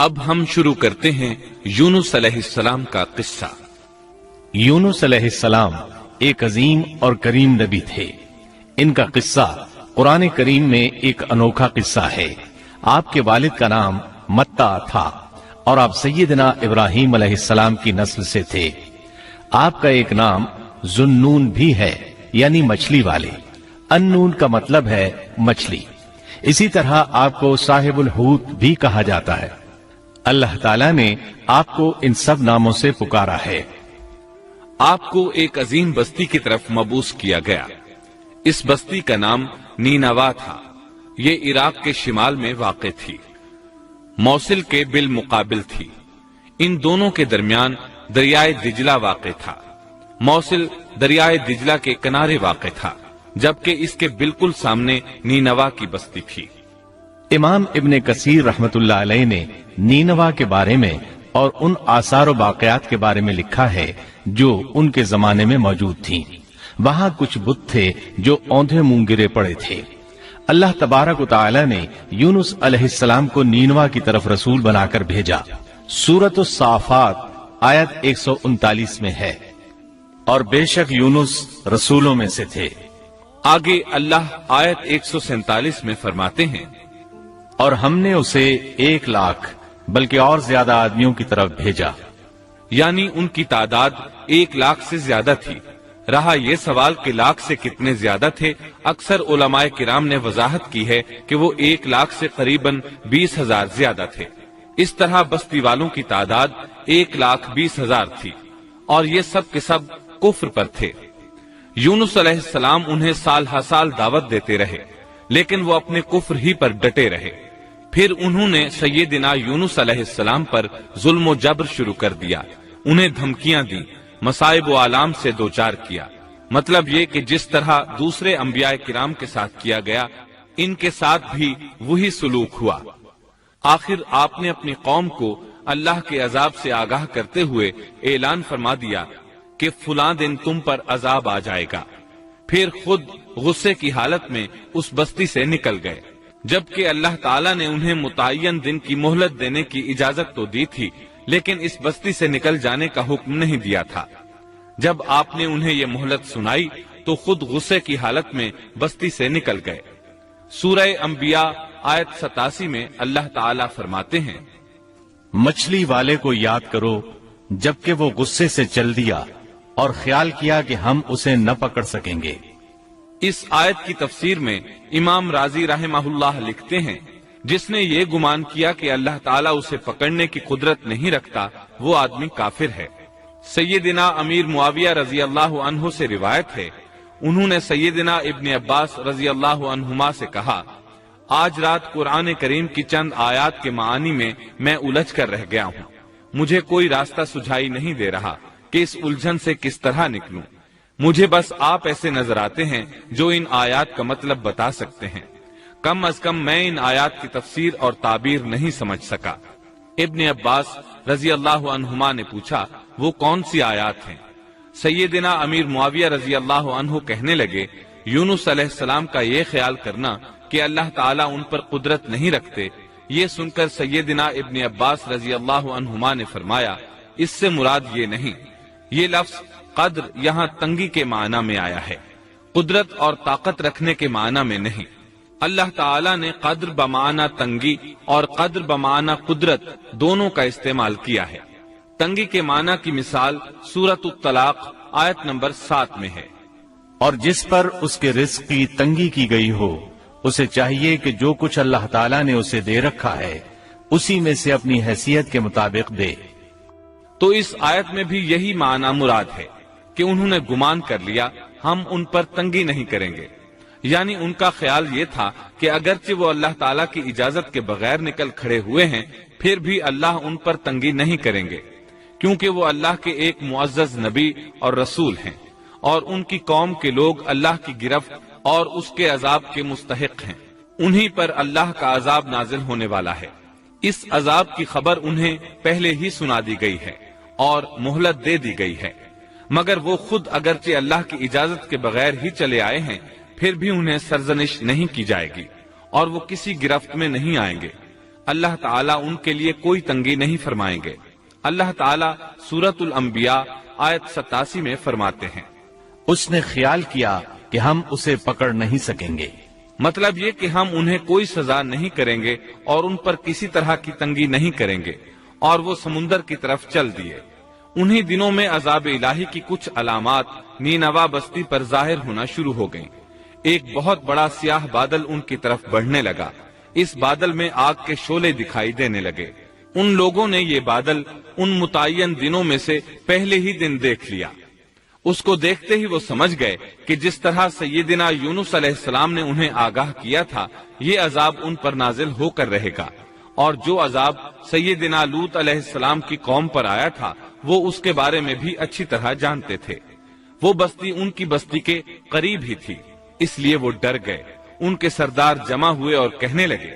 اب ہم شروع کرتے ہیں یونس علیہ السلام کا قصہ۔ یونس علیہ السلام ایک عظیم اور کریم نبی تھے۔ ان کا قصہ قرآن کریم میں ایک انوکھا قصہ ہے۔ آپ کے والد کا نام متا تھا اور آپ سیدنا ابراہیم علیہ السلام کی نسل سے تھے۔ آپ کا ایک نام ذوالنون بھی ہے، یعنی مچھلی والے۔ النون کا مطلب ہے مچھلی۔ اسی طرح آپ کو صاحب الحوت بھی کہا جاتا ہے۔ اللہ تعالیٰ نے آپ کو ان سب ناموں سے پکارا ہے۔ آپ کو ایک عظیم بستی کی طرف مبعوث کیا گیا۔ اس بستی کا نام نینوا تھا۔ یہ عراق کے شمال میں واقع تھی، موصل کے بالمقابل تھی۔ ان دونوں کے درمیان دریائے دجلہ واقع تھا۔ موصل دریائے دجلہ کے کنارے واقع تھا، جبکہ اس کے بالکل سامنے نینوا کی بستی تھی۔ امام ابن کثیر رحمت اللہ علیہ نے نینوا کے بارے میں اور ان آثار و باقیات کے بارے میں لکھا ہے جو ان کے زمانے میں موجود تھیں۔ وہاں کچھ بت تھے جو اوندھے منہ گرے پڑے تھے۔ اللہ تبارک و تعالی نے یونس علیہ السلام کو نینوا کی طرف رسول بنا کر بھیجا۔ سورۃ الصافات آیت 139 میں ہے، اور بے شک یونس رسولوں میں سے تھے۔ آگے اللہ آیت 147 میں فرماتے ہیں، اور ہم نے اسے 1,00,000 بلکہ اور زیادہ آدمیوں کی طرف بھیجا۔ یعنی ان کی تعداد 1,00,000 سے زیادہ تھی۔ رہا یہ سوال کہ لاکھ سے کتنے زیادہ تھے، اکثر علماء کرام نے وضاحت کی ہے کہ وہ 1,00,000 سے قریباً 20,000 زیادہ تھے۔ اس طرح بستی والوں کی تعداد 1,20,000 تھی، اور یہ سب کے سب کفر پر تھے۔ یونس علیہ السلام انہیں سال ہر سال دعوت دیتے رہے، لیکن وہ اپنے کفر ہی پر ڈٹے رہے۔ پھر انہوں نے سیدنا یونس علیہ السلام پر ظلم و جبر شروع کر دیا، انہیں دھمکیاں دی، مصائب و آلام سے دوچار کیا۔ مطلب یہ کہ جس طرح دوسرے انبیاء کرام کے ساتھ کیا گیا، ان کے ساتھ بھی وہی سلوک ہوا۔ آخر آپ نے اپنی قوم کو اللہ کے عذاب سے آگاہ کرتے ہوئے اعلان فرما دیا کہ فلاں دن تم پر عذاب آ جائے گا۔ پھر خود غصے کی حالت میں اس بستی سے نکل گئے، جبکہ اللہ تعالیٰ نے انہیں متعین دن کی مہلت دینے کی اجازت تو دی تھی، لیکن اس بستی سے نکل جانے کا حکم نہیں دیا تھا۔ جب آپ نے انہیں یہ مہلت سنائی تو خود غصے کی حالت میں بستی سے نکل گئے۔ سورہ انبیاء آیت 87 میں اللہ تعالیٰ فرماتے ہیں، مچھلی والے کو یاد کرو جبکہ وہ غصے سے چل دیا اور خیال کیا کہ ہم اسے نہ پکڑ سکیں گے۔ اس آیت کی تفسیر میں امام رازی رحمہ اللہ لکھتے ہیں، جس نے یہ گمان کیا کہ اللہ تعالیٰ اسے پکڑنے کی قدرت نہیں رکھتا، وہ آدمی کافر ہے۔ سیدنا امیر معاویہ رضی اللہ عنہ سے روایت ہے، انہوں نے سیدنا ابن عباس رضی اللہ عنہما سے کہا، آج رات قرآن کریم کی چند آیات کے معانی میں میں الجھ کر رہ گیا ہوں، مجھے کوئی راستہ سجھائی نہیں دے رہا کہ اس الجھن سے کس طرح نکلوں۔ مجھے بس آپ ایسے نظر آتے ہیں جو ان آیات کا مطلب بتا سکتے ہیں، کم از کم میں ان آیات کی تفسیر اور تعبیر نہیں سمجھ سکا۔ ابن عباس رضی اللہ عنہما نے پوچھا، وہ کون سی آیات ہیں؟ سیدنا امیر معاویہ رضی اللہ عنہ کہنے لگے، یونس علیہ السلام کا یہ خیال کرنا کہ اللہ تعالیٰ ان پر قدرت نہیں رکھتے۔ یہ سن کر سیدنا ابن عباس رضی اللہ عنہما نے فرمایا، اس سے مراد یہ نہیں، یہ لفظ قدر یہاں تنگی کے معنی میں آیا ہے، قدرت اور طاقت رکھنے کے معنی میں نہیں۔ اللہ تعالیٰ نے قدر بمعنی تنگی اور قدر بمعنی قدرت دونوں کا استعمال کیا ہے۔ تنگی کے معنی کی مثال سورۃ الطلاق آیت نمبر 7 میں ہے، اور جس پر اس کے رزق کی تنگی کی گئی ہو، اسے چاہیے کہ جو کچھ اللہ تعالیٰ نے اسے دے رکھا ہے اسی میں سے اپنی حیثیت کے مطابق دے۔ تو اس آیت میں بھی یہی معنی مراد ہے کہ انہوں نے گمان کر لیا ہم ان پر تنگی نہیں کریں گے، یعنی ان کا خیال یہ تھا کہ اگرچہ وہ اللہ تعالیٰ کی اجازت کے بغیر نکل کھڑے ہوئے ہیں، پھر بھی اللہ ان پر تنگی نہیں کریں گے، کیونکہ وہ اللہ کے ایک معزز نبی اور رسول ہیں، اور ان کی قوم کے لوگ اللہ کی گرفت اور اس کے عذاب کے مستحق ہیں۔ انہی پر اللہ کا عذاب نازل ہونے والا ہے۔ اس عذاب کی خبر انہیں پہلے ہی سنا دی گئی ہے اور مہلت دے دی گئی ہے، مگر وہ خود اگرچہ اللہ کی اجازت کے بغیر ہی چلے آئے ہیں، پھر بھی انہیں سرزنش نہیں کی جائے گی اور وہ کسی گرفت میں نہیں آئیں گے۔ اللہ تعالیٰ ان کے لیے کوئی تنگی نہیں فرمائیں گے۔ اللہ تعالیٰ سورۃ الانبیاء آیت 87 میں فرماتے ہیں، اس نے خیال کیا کہ ہم اسے پکڑ نہیں سکیں گے۔ مطلب یہ کہ ہم انہیں کوئی سزا نہیں کریں گے اور ان پر کسی طرح کی تنگی نہیں کریں گے، اور وہ سمندر کی طرف چل دیے۔ انہی دنوں میں عذاب الہی کی کچھ علامات نینوا بستی پر ظاہر ہونا شروع ہو گئیں۔ ایک بہت بڑا سیاہ بادل ان کی طرف بڑھنے لگا۔ اس بادل میں آگ کے شعلے دکھائی دینے لگے۔ ان لوگوں نے یہ بادل ان متعین دنوں میں سے پہلے ہی دن دیکھ لیا۔ اس کو دیکھتے ہی وہ سمجھ گئے کہ جس طرح سیدنا یونس علیہ السلام نے انہیں آگاہ کیا تھا، یہ عذاب ان پر نازل ہو کر رہے گا، اور جو عذاب سیدنا لوط علیہ السلام کی قوم پر آیا تھا وہ اس کے بارے میں بھی اچھی طرح جانتے تھے۔ وہ بستی ان کی بستی کے قریب ہی تھی، اس لیے وہ ڈر گئے۔ ان کے سردار جمع ہوئے اور کہنے لگے،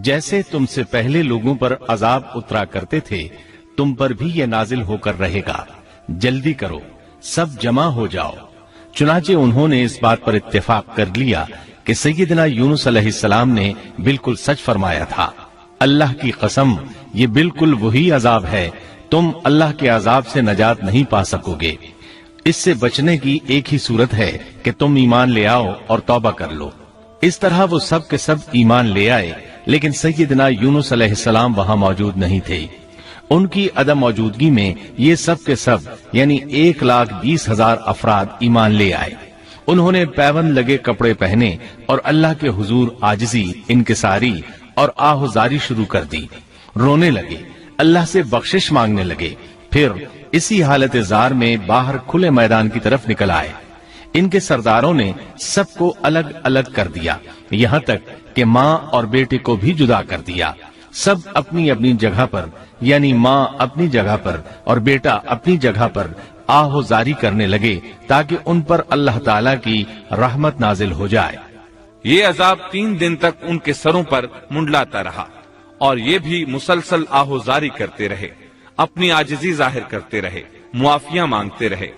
جیسے تم سے پہلے لوگوں پر عذاب اترا کرتے تھے، تم پر بھی یہ نازل ہو کر رہے گا، جلدی کرو، سب جمع ہو جاؤ۔ چنانچہ انہوں نے اس بات پر اتفاق کر لیا کہ سیدنا یونس علیہ السلام نے بالکل سچ فرمایا تھا۔ اللہ کی قسم، یہ بالکل وہی عذاب ہے، تم اللہ کے عذاب سے نجات نہیں پا سکو گے۔ اس سے بچنے کی ایک ہی صورت ہے کہ تم ایمان لے آؤ اور توبہ کر لو۔ اس طرح وہ سب کے سب ایمان لے آئے، لیکن سیدنا یونس علیہ السلام وہاں موجود نہیں تھے۔ ان کی عدم موجودگی میں یہ سب کے سب یعنی 1,20,000 افراد ایمان لے آئے۔ انہوں نے پیوند لگے کپڑے پہنے اور اللہ کے حضور عاجزی، انکساری اور آہوزاری شروع کر دی، رونے لگے، اللہ سے بخشش مانگنے لگے۔ پھر اسی حالت زار میں باہر کھلے میدان کی طرف نکل آئے۔ ان کے سرداروں نے سب کو الگ الگ کر دیا، یہاں تک کہ ماں اور بیٹے کو بھی جدا کر دیا۔ سب اپنی اپنی جگہ پر یعنی ماں اپنی جگہ پر اور بیٹا اپنی جگہ پر آہوزاری کرنے لگے تاکہ ان پر اللہ تعالیٰ کی رحمت نازل ہو جائے۔ یہ عذاب 3 دن تک ان کے سروں پر منڈلاتا رہا، اور یہ بھی مسلسل آہوزاری کرتے رہے، اپنی عاجزی ظاہر کرتے رہے، معافیاں مانگتے رہے۔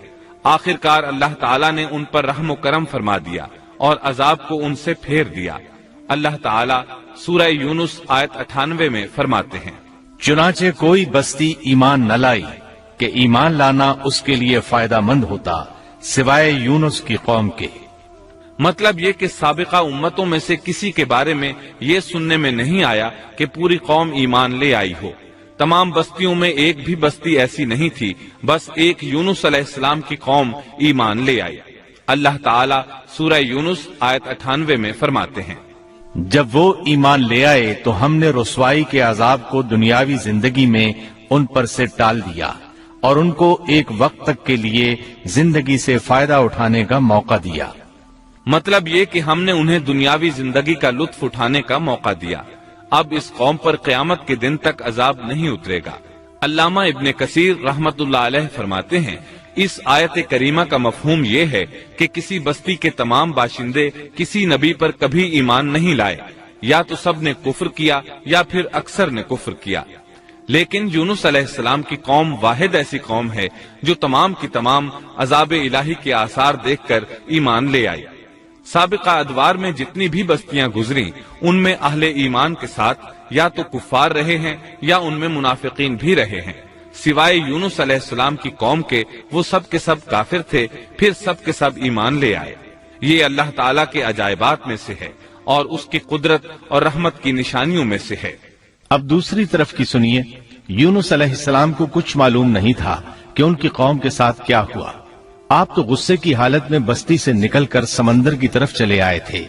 آخر کار اللہ تعالیٰ نے ان پر رحم و کرم فرما دیا اور عذاب کو ان سے پھیر دیا۔ اللہ تعالیٰ سورہ یونس آیت 98 میں فرماتے ہیں، چنانچہ کوئی بستی ایمان نہ لائی کہ ایمان لانا اس کے لیے فائدہ مند ہوتا سوائے یونس کی قوم کے۔ مطلب یہ کہ سابقہ امتوں میں سے کسی کے بارے میں یہ سننے میں نہیں آیا کہ پوری قوم ایمان لے آئی ہو۔ تمام بستیوں میں ایک بھی بستی ایسی نہیں تھی، بس ایک یونس علیہ السلام کی قوم ایمان لے آئی۔ اللہ تعالیٰ سورہ یونس آیت 98 میں فرماتے ہیں، جب وہ ایمان لے آئے تو ہم نے رسوائی کے عذاب کو دنیاوی زندگی میں ان پر سے ٹال دیا اور ان کو ایک وقت تک کے لیے زندگی سے فائدہ اٹھانے کا موقع دیا۔ مطلب یہ کہ ہم نے انہیں دنیاوی زندگی کا لطف اٹھانے کا موقع دیا۔ اب اس قوم پر قیامت کے دن تک عذاب نہیں اترے گا۔ علامہ ابن کثیر رحمت اللہ علیہ فرماتے ہیں، اس آیت کریمہ کا مفہوم یہ ہے کہ کسی بستی کے تمام باشندے کسی نبی پر کبھی ایمان نہیں لائے، یا تو سب نے کفر کیا یا پھر اکثر نے کفر کیا۔ لیکن یونس علیہ السلام کی قوم واحد ایسی قوم ہے جو تمام کی تمام عذاب الہی کے آثار دیکھ کر ایمان لے آئی۔ سابقہ ادوار میں جتنی بھی بستیاں گزری ان میں اہل ایمان کے ساتھ یا تو کفار رہے ہیں یا ان میں منافقین بھی رہے ہیں۔ سوائے یونس علیہ السلام کی قوم کے وہ سب کے سب کافر تھے، پھر سب کے سب ایمان لے آئے۔ یہ اللہ تعالیٰ کے عجائبات میں سے ہے اور اس کی قدرت اور رحمت کی نشانیوں میں سے ہے۔ اب دوسری طرف کی سنیے، یونس علیہ السلام کو کچھ معلوم نہیں تھا کہ ان کی قوم کے ساتھ کیا ہوا۔ آپ تو غصے کی حالت میں بستی سے نکل کر سمندر کی طرف چلے آئے تھے۔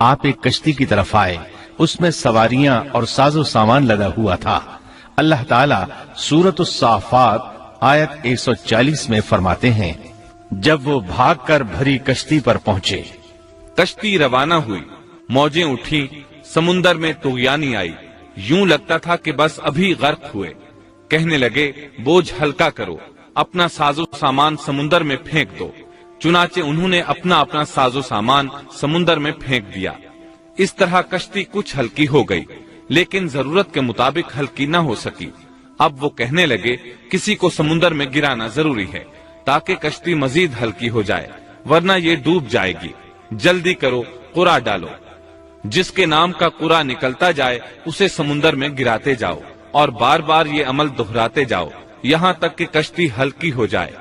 آپ ایک کشتی کی طرف آئے، اس میں سواریاں اور ساز و سامان لدا ہوا تھا۔ اللہ تعالیٰ سورۃ الصافات آیت 140 میں فرماتے ہیں، جب وہ بھاگ کر بھری کشتی پر پہنچے، کشتی روانہ ہوئی، موجیں اٹھی، سمندر میں طغیانی آئی، یوں لگتا تھا کہ بس ابھی غرق ہوئے۔ کہنے لگے، بوجھ ہلکا کرو، اپنا ساز و سامان سمندر میں پھینک دو۔ چنانچہ انہوں نے اپنا اپنا ساز و سامان سمندر میں پھینک دیا۔ اس طرح کشتی کچھ ہلکی ہو گئی، لیکن ضرورت کے مطابق ہلکی نہ ہو سکی۔ اب وہ کہنے لگے، کسی کو سمندر میں گرانا ضروری ہے تاکہ کشتی مزید ہلکی ہو جائے، ورنہ یہ ڈوب جائے گی۔ جلدی کرو، قرعہ ڈالو۔ جس کے نام کا قرا نکلتا جائے اسے سمندر میں گراتے جاؤ اور بار بار یہ عمل دہراتے جاؤ یہاں تک کہ کشتی ہلکی ہو جائے۔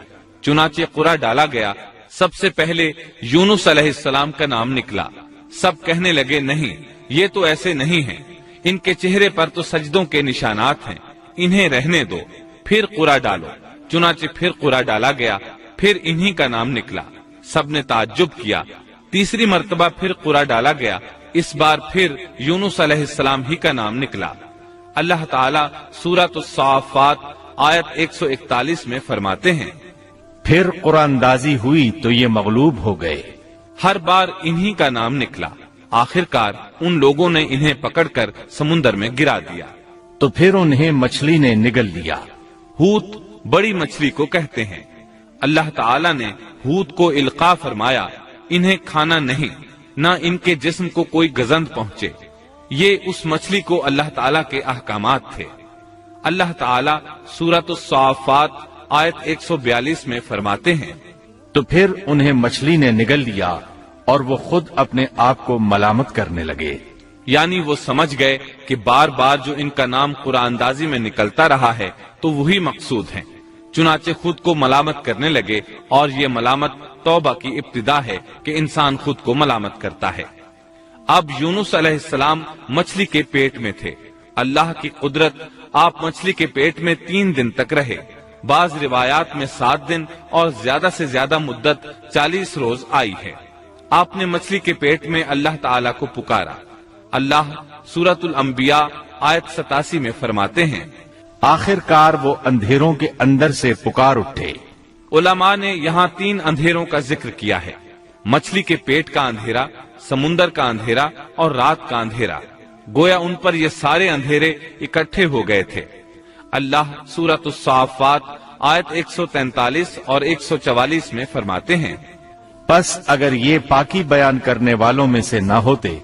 چنانچہ قرا ڈالا گیا، سب سے پہلے یونس علیہ السلام کا نام نکلا۔ سب کہنے لگے نہیں، یہ تو ایسے نہیں ہیں، ان کے چہرے پر تو سجدوں کے نشانات ہیں، انہیں رہنے دو، پھر قرا ڈالو۔ چنانچہ پھر قرا ڈالا گیا، پھر انہی کا نام نکلا۔ سب نے تعجب کیا۔ تیسری مرتبہ پھر قرا ڈالا گیا، اس بار پھر یونس علیہ السلام ہی کا نام نکلا۔ اللہ تعالیٰ سورۃ الصافات آیت 141 میں فرماتے ہیں، پھر قرآن اندازی ہوئی تو یہ مغلوب ہو گئے۔ ہر بار انہی کا نام نکلا۔ آخر کار ان لوگوں نے انہیں پکڑ کر سمندر میں گرا دیا۔ تو پھر انہیں مچھلی نے نگل لیا۔ حوت بڑی مچھلی کو کہتے ہیں۔ اللہ تعالیٰ نے حوت کو القاء فرمایا، انہیں کھانا نہیں، نہ ان کے جسم کو کوئی گزند پہنچے۔ یہ اس مچھلی کو اللہ تعالیٰ کے احکامات تھے۔ اللہ تعالیٰ سورۃ الصافات آیت 142 میں فرماتے ہیں، تو پھر انہیں مچھلی نے نگل لیا اور وہ خود اپنے آپ کو ملامت کرنے لگے۔ یعنی وہ سمجھ گئے کہ بار بار جو ان کا نام قرآن اندازی میں نکلتا رہا ہے تو وہی مقصود ہیں، چنانچہ خود کو ملامت کرنے لگے، اور یہ ملامت توبہ کی ابتدا ہے کہ انسان خود کو ملامت کرتا ہے۔ اب یونس علیہ السلام مچھلی کے پیٹ میں تھے۔ اللہ کی قدرت، آپ مچھلی کے پیٹ میں 3 دن تک رہے، بعض روایات میں 7 دن اور زیادہ سے زیادہ مدت 40 روز آئی ہے۔ آپ نے مچھلی کے پیٹ میں اللہ تعالیٰ کو پکارا۔ اللہ سورۃ الانبیاء آیت 87 میں فرماتے ہیں، آخر کار وہ اندھیروں کے اندر سے پکار اٹھے۔ علماء نے یہاں 3 اندھیروں کا ذکر کیا ہے، مچھلی کے پیٹ کا اندھیرا، سمندر کا اندھیرا اور رات کا اندھیرا۔ گویا ان پر یہ سارے اندھیرے اکٹھے ہو گئے تھے۔ اللہ سورۃ الصافات آیت 143 اور 144 میں فرماتے ہیں، پس اگر یہ پاکی بیان کرنے والوں میں سے نہ ہوتے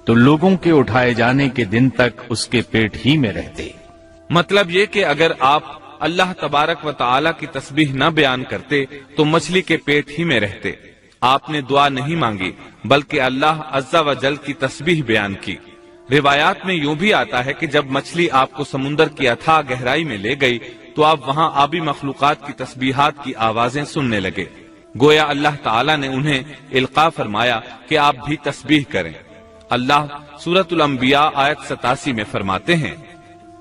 تو لوگوں کے اٹھائے جانے کے دن تک اس کے پیٹ ہی میں رہتے۔ مطلب یہ کہ اگر آپ اللہ تبارک و تعالی کی تسبیح نہ بیان کرتے تو مچھلی کے پیٹ ہی میں رہتے۔ آپ نے دعا نہیں مانگی بلکہ اللہ عز و جل کی تسبیح بیان کی۔ روایات میں یوں بھی آتا ہے کہ جب مچھلی آپ کو سمندر کی اتھاہ گہرائی میں لے گئی تو آپ وہاں آبی مخلوقات کی تسبیحات کی آوازیں سننے لگے۔ گویا اللہ تعالیٰ نے انہیں القاء فرمایا کہ آپ بھی تسبیح کریں۔ اللہ سورۃ الانبیاء آیت 87 میں فرماتے ہیں،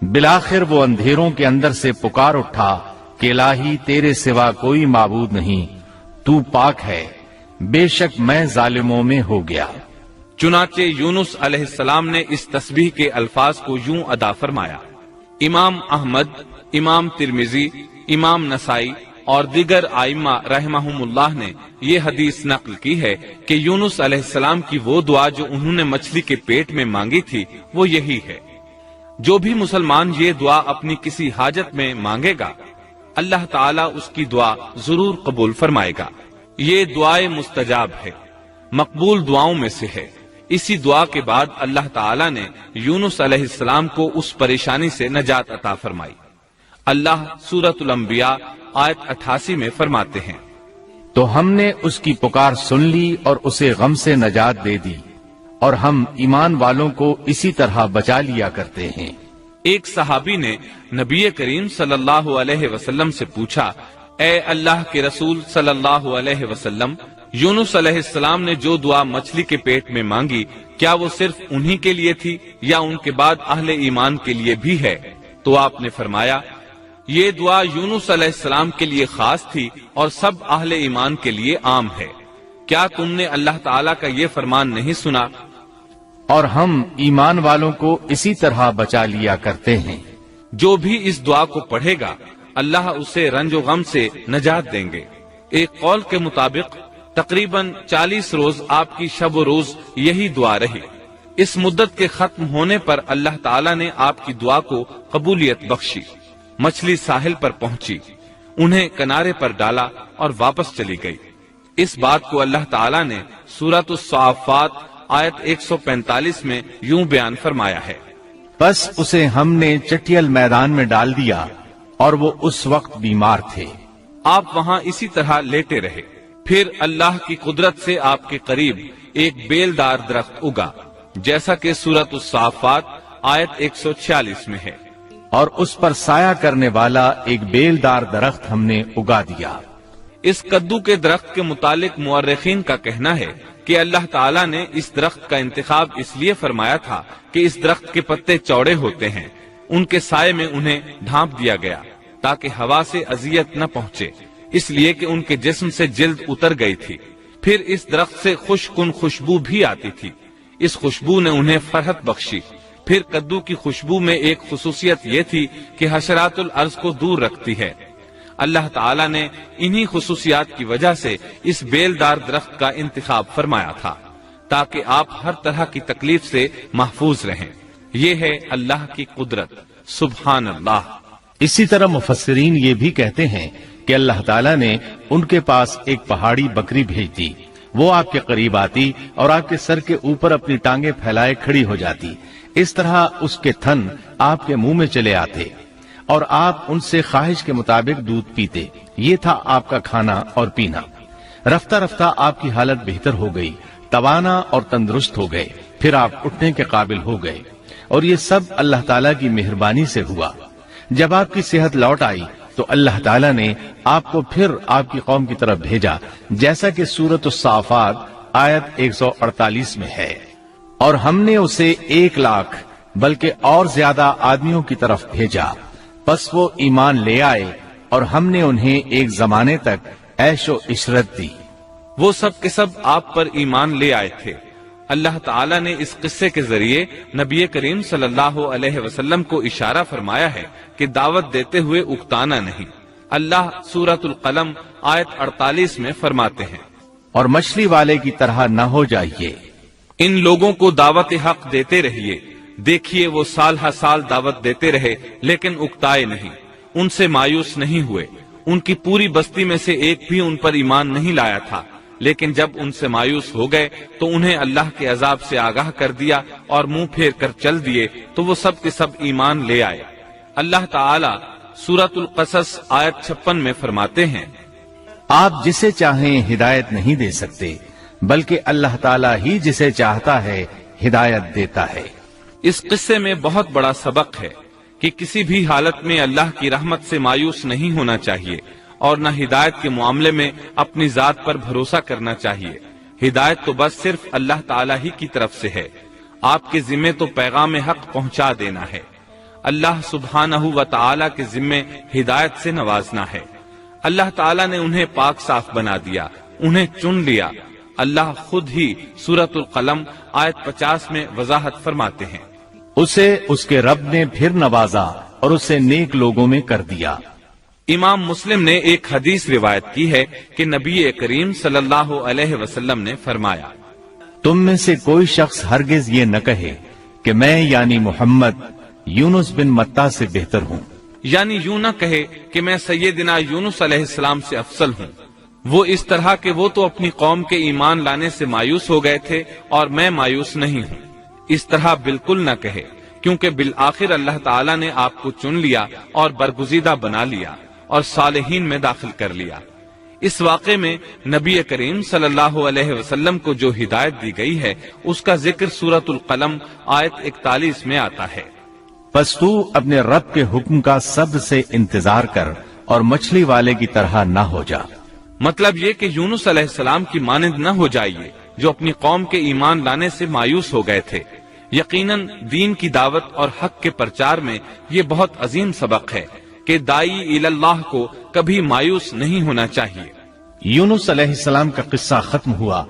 بالآخر وہ اندھیروں کے اندر سے پکار اٹھا کہ الہی تیرے سوا کوئی معبود نہیں، تو پاک ہے، بے شک میں ظالموں میں ہو گیا۔ چنانچہ یونس علیہ السلام نے اس تسبیح کے الفاظ کو یوں ادا فرمایا۔ امام احمد، امام ترمذی، امام نسائی اور دیگر ائمہ رحمہم اللہ نے یہ حدیث نقل کی ہے کہ یونس علیہ السلام کی وہ دعا جو انہوں نے مچھلی کے پیٹ میں مانگی تھی وہ یہی ہے۔ جو بھی مسلمان یہ دعا اپنی کسی حاجت میں مانگے گا اللہ تعالیٰ اس کی دعا ضرور قبول فرمائے گا۔ یہ دعائے مستجاب ہے، مقبول دعاؤں میں سے ہے۔ اسی دعا کے بعد اللہ تعالیٰ نے یونس علیہ السلام کو اس پریشانی سے نجات عطا فرمائی۔ اللہ سورۃ الانبیاء آیت 88 میں فرماتے ہیں، تو ہم نے اس کی پکار سن لی اور اسے غم سے نجات دے دی، اور ہم ایمان والوں کو اسی طرح بچا لیا کرتے ہیں۔ ایک صحابی نے نبی کریم صلی اللہ علیہ وسلم سے پوچھا، اے اللہ کے رسول صلی اللہ علیہ وسلم، یونس علیہ السلام نے جو دعا مچھلی کے پیٹ میں مانگی کیا وہ صرف انہی کے لیے تھی یا ان کے بعد اہل ایمان کے لیے بھی ہے؟ تو آپ نے فرمایا، یہ دعا یونس علیہ السلام کے لیے خاص تھی اور سب اہل ایمان کے لیے عام ہے۔ کیا تم نے اللہ تعالیٰ کا یہ فرمان نہیں سنا؟ اور ہم ایمان والوں کو اسی طرح بچا لیا کرتے ہیں۔ جو بھی اس دعا کو پڑھے گا اللہ اسے رنج و غم سے نجات دیں گے۔ ایک قول کے مطابق تقریباً 40 روز آپ کی شب و روز یہی دعا رہی۔ اس مدت کے ختم ہونے پر اللہ تعالیٰ نے آپ کی دعا کو قبولیت بخشی۔ مچھلی ساحل پر پہنچی، انہیں کنارے پر ڈالا اور واپس چلی گئی۔ اس بات کو اللہ تعالیٰ نے سورۃ الصافات آیت 145 میں یوں بیان فرمایا ہے، بس اسے ہم نے چٹیل میدان میں ڈال دیا اور وہ اس وقت بیمار تھے۔ آپ وہاں اسی طرح لیٹے رہے۔ پھر اللہ کی قدرت سے آپ کے قریب ایک بیلدار درخت اگا جیسا کہ سورۃ الصافات آیت 146 میں ہے۔ اور اس پر سایہ کرنے والا ایک بیلدار درخت ہم نے اگا دیا۔ اس کدو کے درخت کے متعلق مورخین کا کہنا ہے کہ اللہ تعالیٰ نے اس درخت کا انتخاب اس لیے فرمایا تھا کہ اس درخت کے پتے چوڑے ہوتے ہیں، ان کے سائے میں انہیں ڈھانپ دیا گیا تاکہ ہوا سے اذیت نہ پہنچے، اس لیے کہ ان کے جسم سے جلد اتر گئی تھی۔ پھر اس درخت سے خوشکن خوشبو بھی آتی تھی، اس خوشبو نے انہیں فرحت بخشی۔ پھر کدو کی خوشبو میں ایک خصوصیت یہ تھی کہ حشرات الارض کو دور رکھتی ہے۔ اللہ تعالیٰ نے انہی خصوصیات کی وجہ سے اس بیلدار درخت کا انتخاب فرمایا تھا تاکہ آپ ہر طرح کی تکلیف سے محفوظ رہیں۔ یہ ہے اللہ کی قدرت، سبحان اللہ۔ اسی طرح مفسرین یہ بھی کہتے ہیں کہ اللہ تعالیٰ نے ان کے پاس ایک پہاڑی بکری بھیج دی، وہ آپ کے قریب آتی اور آپ کے سر کے اوپر اپنی ٹانگیں پھیلائے کھڑی ہو جاتی، اس طرح اس کے تھن آپ کے منہ میں چلے آتے اور آپ ان سے خواہش کے مطابق دودھ پیتے۔ یہ تھا آپ کا کھانا اور پینا۔ رفتہ رفتہ آپ کی حالت بہتر ہو گئی، توانا اور تندرست ہو گئے، پھر آپ اٹھنے کے قابل ہو گئے، اور یہ سب اللہ تعالیٰ کی مہربانی سے ہوا۔ جب آپ کی صحت لوٹ آئی تو اللہ تعالیٰ نے آپ کو پھر آپ کی قوم کی طرف بھیجا، جیسا کہ سورۃ الصافات آیت 148 میں ہے۔ اور ہم نے اسے 1,00,000 بلکہ اور زیادہ آدمیوں کی طرف بھیجا، پس وہ ایمان لے آئے اور ہم نے انہیں ایک زمانے تک عیش و عشرت دی۔ وہ سب کے سب آپ پر ایمان لے آئے تھے۔ اللہ تعالیٰ نے اس قصے کے ذریعے نبی کریم صلی اللہ علیہ وسلم کو اشارہ فرمایا ہے کہ دعوت دیتے ہوئے اکتانا نہیں۔ اللہ سورۃ القلم آیت 48 میں فرماتے ہیں، اور مچھلی والے کی طرح نہ ہو جائیے۔ ان لوگوں کو دعوت حق دیتے رہیے، دیکھیے وہ سال ہر سال دعوت دیتے رہے لیکن اکتائے نہیں، ان سے مایوس نہیں ہوئے۔ ان کی پوری بستی میں سے ایک بھی ان پر ایمان نہیں لایا تھا، لیکن جب ان سے مایوس ہو گئے تو انہیں اللہ کے عذاب سے آگاہ کر دیا اور منہ پھیر کر چل دیے تو وہ سب کے سب ایمان لے آئے۔ اللہ تعالی سورۃ القصص آیت 56 میں فرماتے ہیں، آپ جسے چاہیں ہدایت نہیں دے سکتے، بلکہ اللہ تعالیٰ ہی جسے چاہتا ہے ہدایت دیتا ہے۔ اس قصے میں بہت بڑا سبق ہے کہ کسی بھی حالت میں اللہ کی رحمت سے مایوس نہیں ہونا چاہیے اور نہ ہدایت کے معاملے میں اپنی ذات پر بھروسہ کرنا چاہیے۔ ہدایت تو بس صرف اللہ تعالیٰ ہی کی طرف سے ہے، آپ کے ذمے تو پیغام حق پہنچا دینا ہے۔ اللہ سبحانہ و تعالیٰ کے ذمے ہدایت سے نوازنا ہے۔ اللہ تعالیٰ نے انہیں پاک صاف بنا دیا، انہیں چن لیا۔ اللہ خود ہی سورۃ القلم آیت 50 میں وضاحت فرماتے ہیں، اسے اس کے رب نے پھر نوازا اور اسے نیک لوگوں میں کر دیا۔ امام مسلم نے ایک حدیث روایت کی ہے کہ نبی کریم صلی اللہ علیہ وسلم نے فرمایا، تم میں سے کوئی شخص ہرگز یہ نہ کہے کہ میں یعنی محمد یونس بن متا سے بہتر ہوں، یعنی یوں نہ کہے کہ میں سیدنا یونس علیہ السلام سے افضل ہوں، وہ اس طرح کہ وہ تو اپنی قوم کے ایمان لانے سے مایوس ہو گئے تھے اور میں مایوس نہیں ہوں۔ اس طرح بالکل نہ کہے، کیونکہ بالآخر اللہ تعالیٰ نے آپ کو چن لیا اور برگزیدہ بنا لیا اور صالحین میں داخل کر لیا۔ اس واقعے میں نبی کریم صلی اللہ علیہ وسلم کو جو ہدایت دی گئی ہے اس کا ذکر سورۃ القلم آیت 41 میں آتا ہے، پس تو اپنے رب کے حکم کا صبر سے انتظار کر اور مچھلی والے کی طرح نہ ہو جا۔ مطلب یہ کہ یونس علیہ السلام کی مانند نہ ہو جائیے جو اپنی قوم کے ایمان لانے سے مایوس ہو گئے تھے۔ یقیناً دین کی دعوت اور حق کے پرچار میں یہ بہت عظیم سبق ہے کہ دائی اللہ کو کبھی مایوس نہیں ہونا چاہیے۔ یونس علیہ السلام کا قصہ ختم ہوا